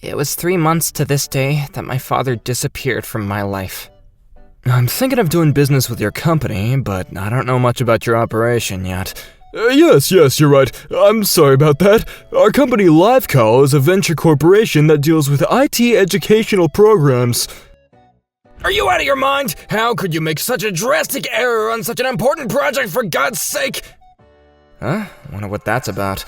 It was 3 months to this day that my father disappeared from my life. I'm thinking of doing business with your company, but I don't know much about your operation yet. Yes, you're right. I'm sorry about that. Our company LiveCal is a venture corporation that deals with IT educational programs. Are you out of your mind? How could you make such a drastic error on such an important project, for God's sake? Huh? Wonder what that's about.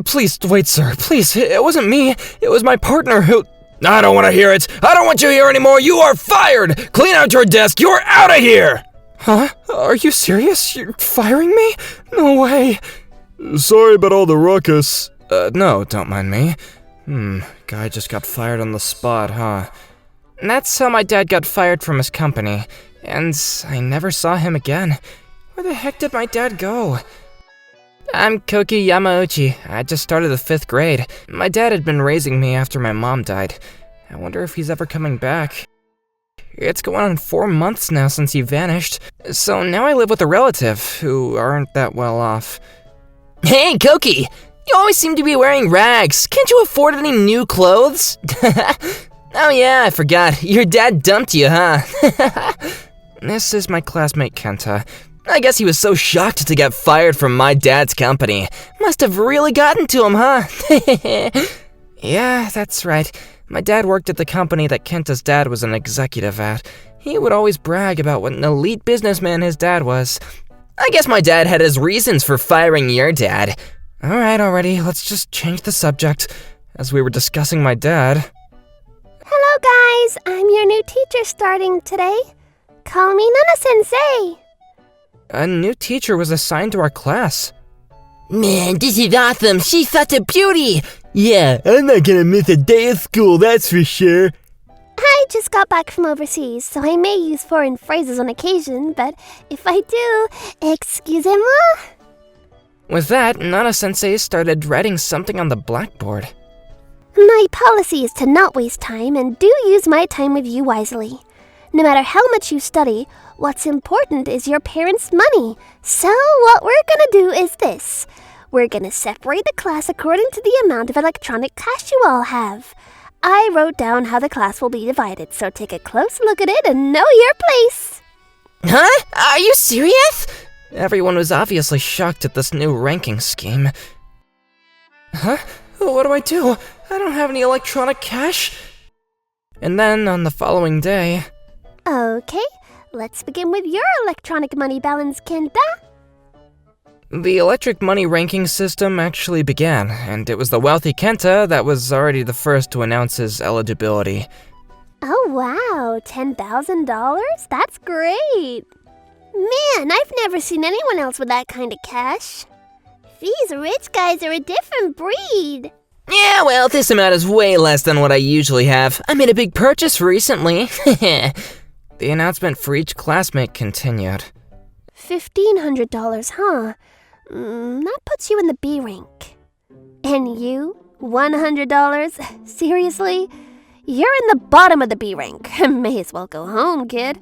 Please, wait, sir. Please, it wasn't me. It was my partner who... I don't want to hear it. I don't want you here anymore. You are fired. Clean out your desk. You're out of here. Huh? Are you serious? You're firing me? No way. Sorry about all the ruckus. No, don't mind me. Guy just got fired on the spot, huh? That's how my dad got fired from his company, and I never saw him again. Where the heck did my dad go? I'm Koki Yamauchi. I just started the 5th grade. My dad had been raising me after my mom died. I wonder if he's ever coming back. It's going on 4 months now since he vanished, so now I live with a relative who aren't that well off. Hey, Koki! You always seem to be wearing rags. Can't you afford any new clothes? Oh yeah, I forgot. Your dad dumped you, huh? This is my classmate Kenta. I guess he was so shocked to get fired from my dad's company. Must have really gotten to him, huh? Yeah, that's right. My dad worked at the company that Kenta's dad was an executive at. He would always brag about what an elite businessman his dad was. I guess my dad had his reasons for firing your dad. Alright, already, let's just change the subject. As we were discussing my dad... Hello guys, I'm your new teacher starting today. Call me Nana-sensei. A new teacher was assigned to our class. Man, this is awesome. She's such a beauty. Yeah, I'm not gonna miss a day of school, that's for sure. I just got back from overseas, so I may use foreign phrases on occasion, but if I do, excusez-moi. With that, Nana-sensei started writing something on the blackboard. My policy is to not waste time and do use my time with you wisely. No matter how much you study, what's important is your parents' money. So what we're gonna do is this. We're gonna separate the class according to the amount of electronic cash you all have. I wrote down how the class will be divided, so take a close look at it and know your place. Huh? Are you serious? Everyone was obviously shocked at this new ranking scheme. Huh? What do I do? I don't have any electronic cash. And then, on the following day... Okay, let's begin with your electronic money balance, Kenta. The electric money ranking system actually began, and it was the wealthy Kenta that was already the first to announce his eligibility. Oh wow, $10,000? That's great! Man, I've never seen anyone else with that kind of cash. These rich guys are a different breed. Yeah, well, this amount is way less than what I usually have. I made a big purchase recently. The announcement for each classmate continued. $1,500, huh? That puts you in the B rank. And you? $100? Seriously? You're in the bottom of the B rank. May as well go home, kid.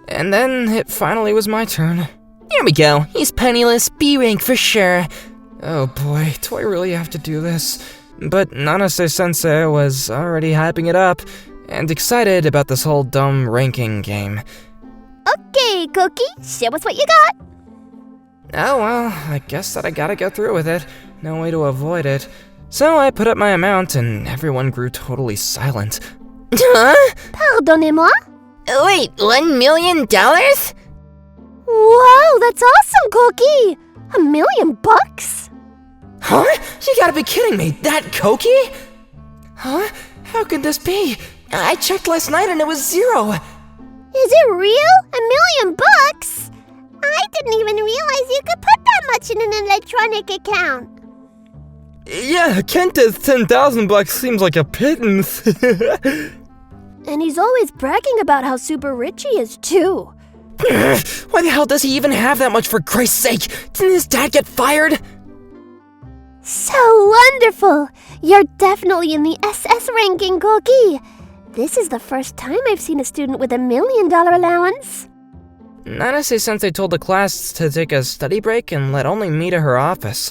And then it finally was my turn. Here we go. He's penniless, B rank for sure. Oh boy, do I really have to do this? But Nana-sensei was already hyping it up and excited about this whole dumb ranking game. Okay, Koki, show us what you got. Oh well, I guess that I gotta go through with it. No way to avoid it. So I put up my amount and everyone grew totally silent. Huh? Pardonnez-moi? Wait, $1 million? Wow, that's awesome, Koki! $1 million? Huh? You gotta be kidding me, that Koki? Huh? How could this be? I checked last night and it was 0. Is it real? $1 million? I didn't even realize you could put that much in an electronic account. Yeah, Kenta's $10,000 seems like a pittance. And he's always bragging about how super rich he is, too. Why the hell does he even have that much, for Christ's sake? Didn't his dad get fired? So wonderful! You're definitely in the SS ranking, Koki. This is the first time I've seen a student with $1 million allowance. Nanase-sensei told the class to take a study break and let only me to her office.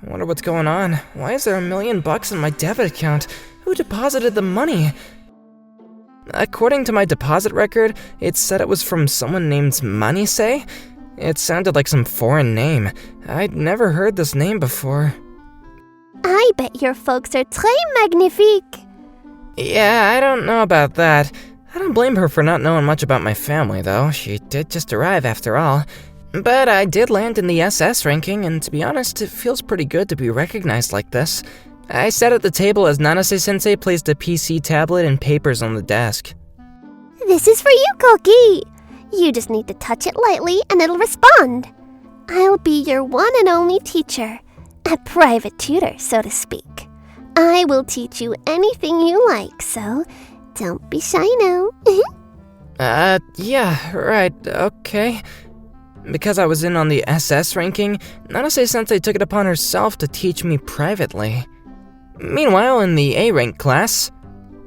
I wonder what's going on. Why is there $1 million in my debit account? Who deposited the money? According to my deposit record, it said it was from someone named Manise. It sounded like some foreign name. I'd never heard this name before. I bet your folks are très magnifique. Yeah, I don't know about that. I don't blame her for not knowing much about my family, though. She did just arrive after all. But I did land in the SS ranking, and to be honest, it feels pretty good to be recognized like this. I sat at the table as Nanase-sensei placed a PC tablet and papers on the desk. This is for you, Koki. You just need to touch it lightly and it'll respond. I'll be your one and only teacher. A private tutor, so to speak. I will teach you anything you like, so don't be shy now. Yeah, right, okay. Because I was in on the SS ranking, Nanase-sensei took it upon herself to teach me privately. Meanwhile, in the A-rank class,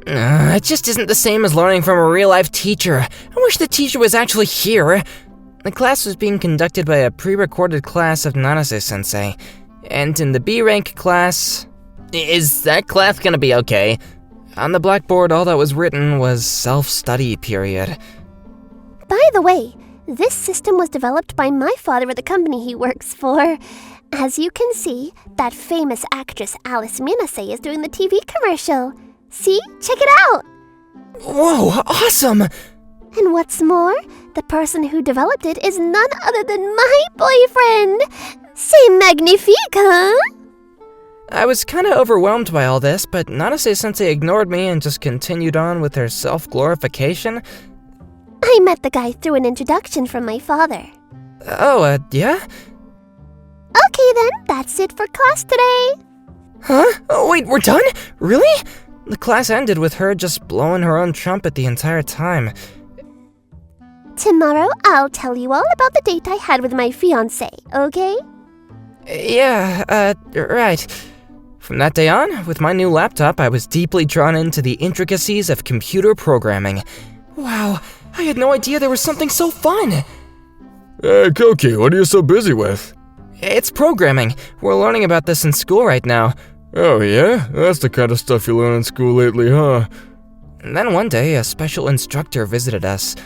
it just isn't the same as learning from a real-life teacher. I wish the teacher was actually here. The class was being conducted by a pre-recorded class of Nanase-sensei. And in the B-rank class... Is that class gonna be okay? On the blackboard, all that was written was self-study period. By the way, this system was developed by my father at the company he works for. As you can see, that famous actress Alice Minase is doing the TV commercial. See? Check it out! Whoa, awesome! And what's more, the person who developed it is none other than my boyfriend! C'est magnifique, huh? I was kinda overwhelmed by all this, but Nanase-sensei ignored me and just continued on with her self-glorification. I met the guy through an introduction from my father. Oh, yeah? Okay then, that's it for class today. Huh? Oh, wait, we're done? Really? The class ended with her just blowing her own trumpet the entire time. Tomorrow, I'll tell you all about the date I had with my fiancé, okay? Yeah, right. From that day on, with my new laptop, I was deeply drawn into the intricacies of computer programming. Wow, I had no idea there was something so fun! Hey, Koki, what are you so busy with? It's programming. We're learning about this in school right now. Oh yeah? That's the kind of stuff you learn in school lately, huh? And then one day, a special instructor visited us.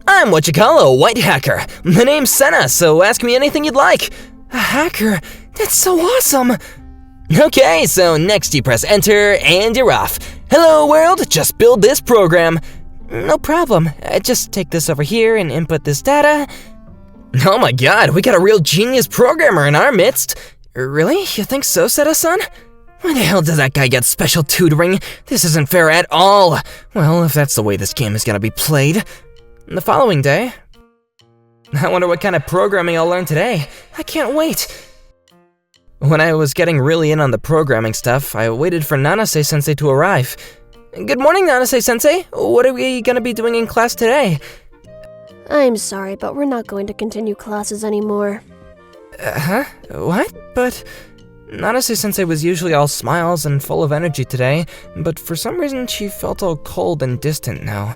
I'm what you call a white hacker. The name's Senna, so ask me anything you'd like. A hacker? That's so awesome! Okay, so next you press enter and you're off. Hello world, just build this program. No problem. Just take this over here and input this data. Oh my god, we got a real genius programmer in our midst. Really? You think so, Seda-san? Why the hell does that guy get special tutoring? This isn't fair at all. Well, if that's the way this game is gonna be played. The following day... I wonder what kind of programming I'll learn today. I can't wait. When I was getting really in on the programming stuff, I waited for Nanase-sensei to arrive. Good morning, Nanase-sensei. What are we gonna be doing in class today? I'm sorry, but we're not going to continue classes anymore. Huh? What? But... Nanase-sensei was usually all smiles and full of energy today, but for some reason she felt all cold and distant now.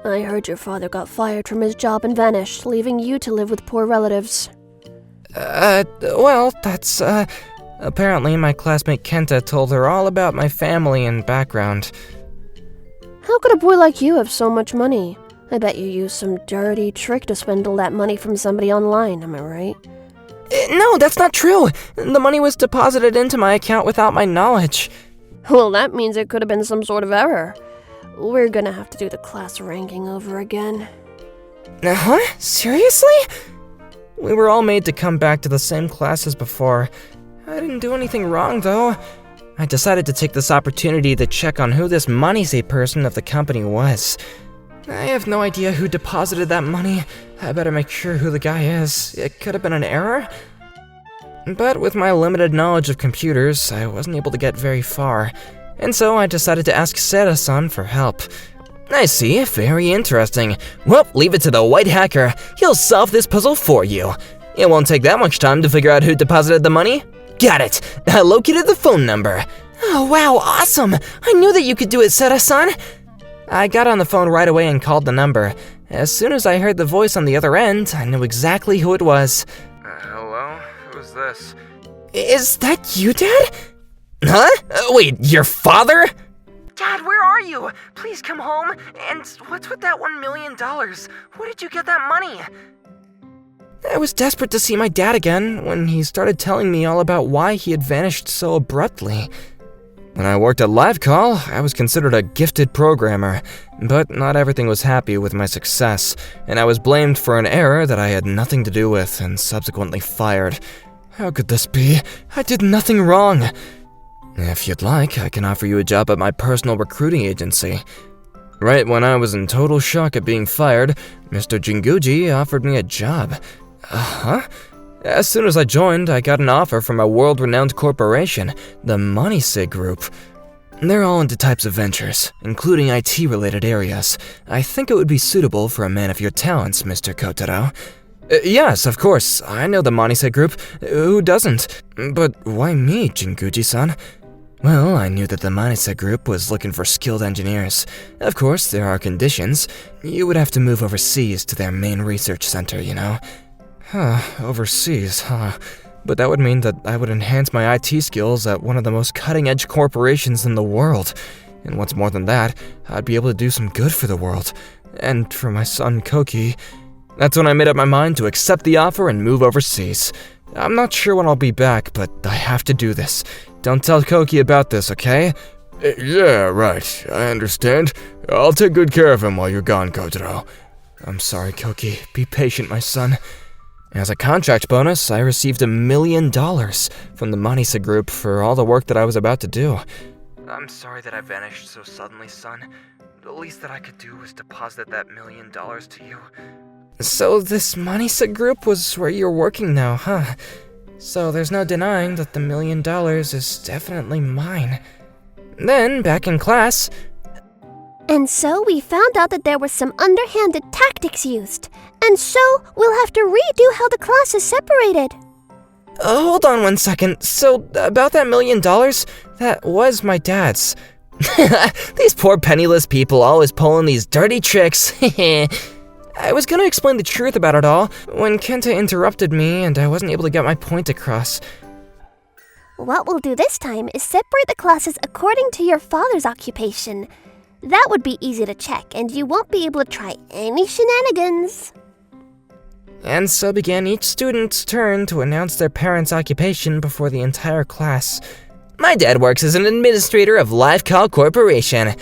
I heard your father got fired from his job and vanished, leaving you to live with poor relatives. Well, that's, apparently my classmate Kenta told her all about my family and background. How could a boy like you have so much money? I bet you used some dirty trick to swindle that money from somebody online, am I right? No, that's not true! The money was deposited into my account without my knowledge. Well, that means it could have been some sort of error. We're gonna have to do the class ranking over again. Huh? Seriously? We were all made to come back to the same class as before. I didn't do anything wrong, though. I decided to take this opportunity to check on who this Manise person of the company was. I have no idea who deposited that money. I better make sure who the guy is. It could have been an error. But with my limited knowledge of computers, I wasn't able to get very far. And so I decided to ask Seda-san for help. I see, very interesting. Well, leave it to the white hacker. He'll solve this puzzle for you. It won't take that much time to figure out who deposited the money. Got it. I located the phone number. Oh wow, awesome! I knew that you could do it, Seda-san! I got on the phone right away and called the number. As soon as I heard the voice on the other end, I knew exactly who it was. Hello? Who's is this? Is that you, Dad? Huh? Wait, your father? Dad, where are you? Please come home. And what's with that $1 million? Where did you get that money? I was desperate to see my dad again when he started telling me all about why he had vanished so abruptly. When I worked at LiveCall, I was considered a gifted programmer, but not everything was happy with my success, and I was blamed for an error that I had nothing to do with and subsequently fired. How could this be? I did nothing wrong. If you'd like, I can offer you a job at my personal recruiting agency. Right when I was in total shock at being fired, Mr. Jinguji offered me a job. Huh? As soon as I joined, I got an offer from a world-renowned corporation, the Manisei Group. They're all into types of ventures, including IT-related areas. I think it would be suitable for a man of your talents, Mr. Kotaro. Yes, of course, I know the Manisei Group. Who doesn't? But why me, Jinguji-san? Well, I knew that the Manisei Group was looking for skilled engineers. Of course, there are conditions. You would have to move overseas to their main research center, you know? Overseas, But that would mean that I would enhance my IT skills at one of the most cutting-edge corporations in the world. And what's more than that, I'd be able to do some good for the world. And for my son, Koki. That's when I made up my mind to accept the offer and move overseas. I'm not sure when I'll be back, but I have to do this. Don't tell Koki about this, okay? Yeah, right. I understand. I'll take good care of him while you're gone, Kotaro. I'm sorry, Koki. Be patient, my son. As a contract bonus, I received $1 million from the Manisei Group for all the work that I was about to do. I'm sorry that I vanished so suddenly, son. The least that I could do was deposit that $1 million to you. So this Manisei Group was where you're working now, huh? So there's no denying that the $1 million is definitely mine. Then, back in class... And so we found out that there were some underhanded tactics used. And so we'll have to redo how the class is separated. Hold on 1 second. So, about that $1 million, that was my dad's. These poor penniless people always pulling these dirty tricks. I was gonna explain the truth about it all when Kenta interrupted me and I wasn't able to get my point across. What we'll do this time is separate the classes according to your father's occupation. That would be easy to check, and you won't be able to try any shenanigans. And so began each student's turn to announce their parents' occupation before the entire class. My dad works as an administrator of LiveCall Corporation.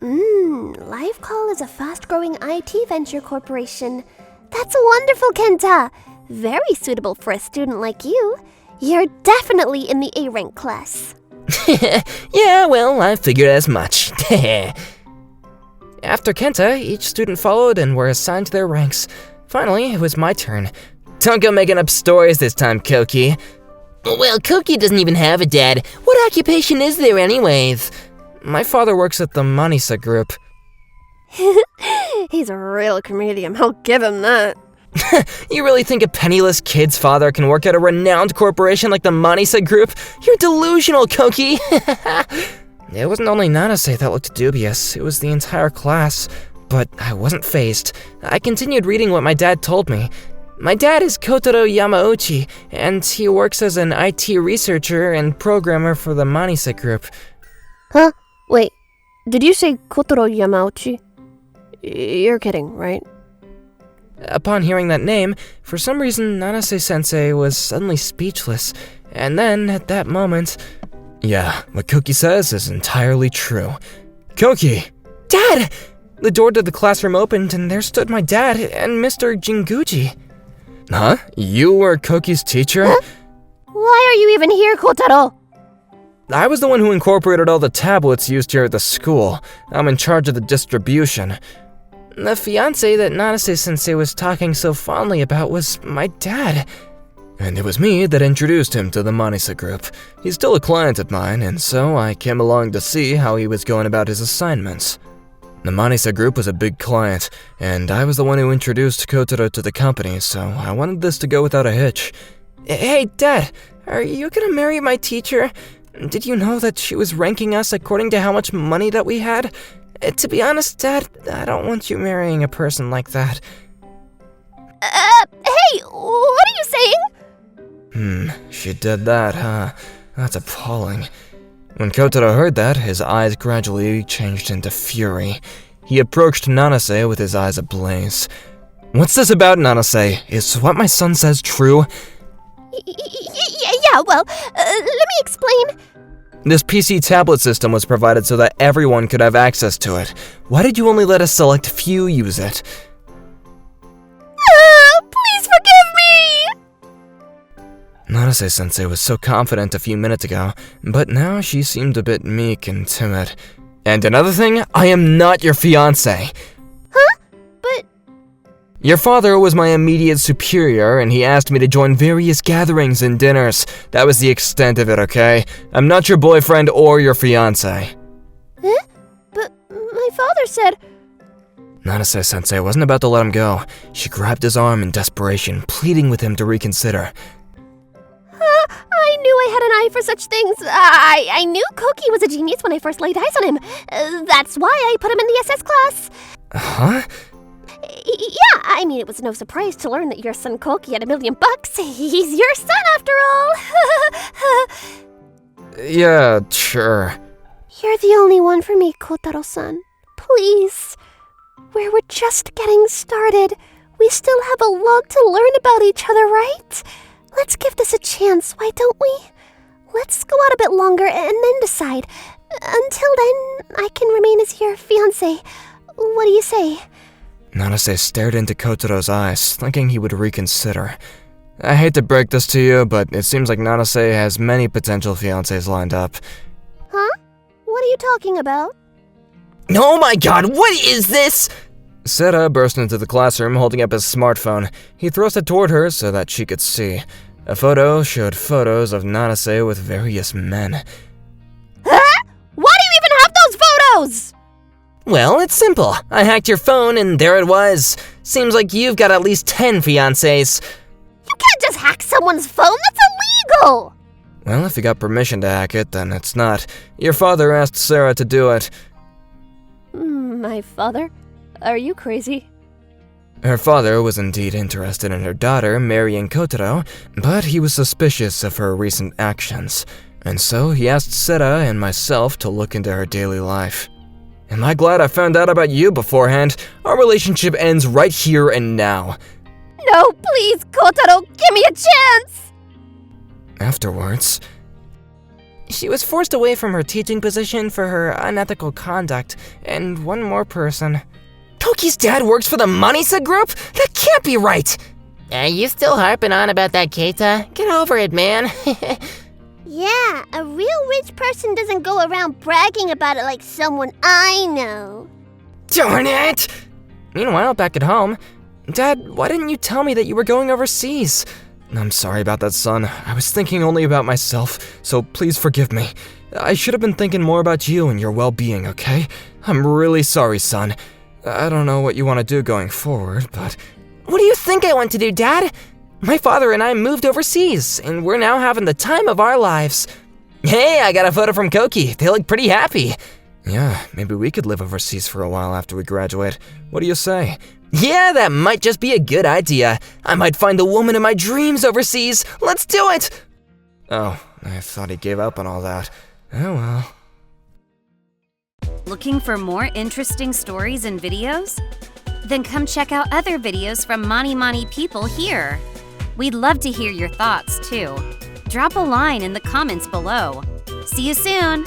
LiveCall is a fast-growing IT venture corporation. That's wonderful, Kenta! Very suitable for a student like you. You're definitely in the A-rank class. Yeah, well, I figured as much. After Kenta, each student followed and were assigned to their ranks. Finally, it was my turn. Don't go making up stories this time, Koki. Well, Koki doesn't even have a dad. What occupation is there anyways? My father works at the Manisei Group. He's a real comedian, I'll give him that. You really think a penniless kid's father can work at a renowned corporation like the Manisei Group? You're delusional, Koki! It wasn't only Nanase that looked dubious, it was the entire class. But I wasn't fazed. I continued reading what my dad told me. My dad is Kotaro Yamauchi, and he works as an IT researcher and programmer for the Manisei Group. Huh? Wait, did you say Kotaro Yamauchi? You're kidding, right? Upon hearing that name, for some reason Nanase-sensei was suddenly speechless, and then, at that moment... Yeah, what Koki says is entirely true. Koki! Dad! The door to the classroom opened, and there stood my dad and Mr. Jinguji. Huh? You were Koki's teacher? Huh? Why are you even here, Kotaro? I was the one who incorporated all the tablets used here at the school. I'm in charge of the distribution. The fiancé that Nanase-sensei was talking so fondly about was my dad. And it was me that introduced him to the Manisei Group. He's still a client of mine, and so I came along to see how he was going about his assignments. The Manisei Group was a big client, and I was the one who introduced Kotaro to the company, so I wanted this to go without a hitch. Hey, Dad, are you gonna marry my teacher? Did you know that she was ranking us according to how much money that we had? To be honest, Dad, I don't want you marrying a person like that. Hey, what are you saying? She did that, huh? That's appalling. When Kotaro heard that, his eyes gradually changed into fury. He approached Nanase with his eyes ablaze. What's this about, Nanase? Is what my son says true? Yeah, well, let me explain. This PC tablet system was provided so that everyone could have access to it. Why did you only let a select few use it? Please forgive me! Nanase-sensei was so confident a few minutes ago, but now she seemed a bit meek and timid. And another thing, I am not your fiancé. Huh? But... Your father was my immediate superior, and he asked me to join various gatherings and dinners. That was the extent of it, okay? I'm not your boyfriend or your fiancé. Huh? But my father said... Nanase-sensei wasn't about to let him go. She grabbed his arm in desperation, pleading with him to reconsider. I knew I had an eye for such things. I knew Koki was a genius when I first laid eyes on him. That's why I put him in the SS class. Huh? Yeah, I mean, it was no surprise to learn that your son Koki had $1 million. He's your son after all. Yeah, sure. You're the only one for me, Kotaro-san. Please. We're just getting started. We still have a lot to learn about each other, right? Let's give this a chance, why don't we? Let's go out a bit longer and then decide. Until then, I can remain as your fiancé. What do you say? Nanase stared into Kotaro's eyes, thinking he would reconsider. I hate to break this to you, but it seems like Nanase has many potential fiancés lined up. Huh? What are you talking about? Oh my god, what is this? Seta burst into the classroom holding up his smartphone. He thrust it toward her so that she could see. A photo showed photos of Nanase with various men. Huh? Why do you even have those photos? Well, it's simple. I hacked your phone and there it was. Seems like you've got at least 10 fiancés. You can't just hack someone's phone, that's illegal! Well, if you got permission to hack it, then it's not. Your father asked Sarah to do it. My father? Are you crazy? Her father was indeed interested in her daughter marrying Kotaro, but he was suspicious of her recent actions, and so he asked Seta and myself to look into her daily life. Am I glad I found out about you beforehand? Our relationship ends right here and now. No, please, Kotaro, give me a chance! Afterwards, She was forced away from her teaching position for her unethical conduct, and one more person. Koki's dad works for the Manisa Group? That can't be right! Are you still harping on about that, Keita? Get over it, man. Yeah, a real rich person doesn't go around bragging about it like someone I know. Darn it! meanwhile, back at home, Dad, why didn't you tell me that you were going overseas? I'm sorry about that, son. I was thinking only about myself, so please forgive me. I should have been thinking more about you and your well-being, okay? I'm really sorry, son. I don't know what you want to do going forward, but... What do you think I want to do, Dad? My father and I moved overseas, and we're now having the time of our lives. Hey, I got a photo from Koki. They look pretty happy. Yeah, maybe we could live overseas for a while after we graduate. What do you say? Yeah, that might just be a good idea. I might find the woman of my dreams overseas. Let's do it! Oh, I thought he gave up on all that. Oh well. Looking for more interesting stories and videos? Then come check out other videos from Mani Mani people here. We'd love to hear your thoughts too. Drop a line in the comments below. See you soon!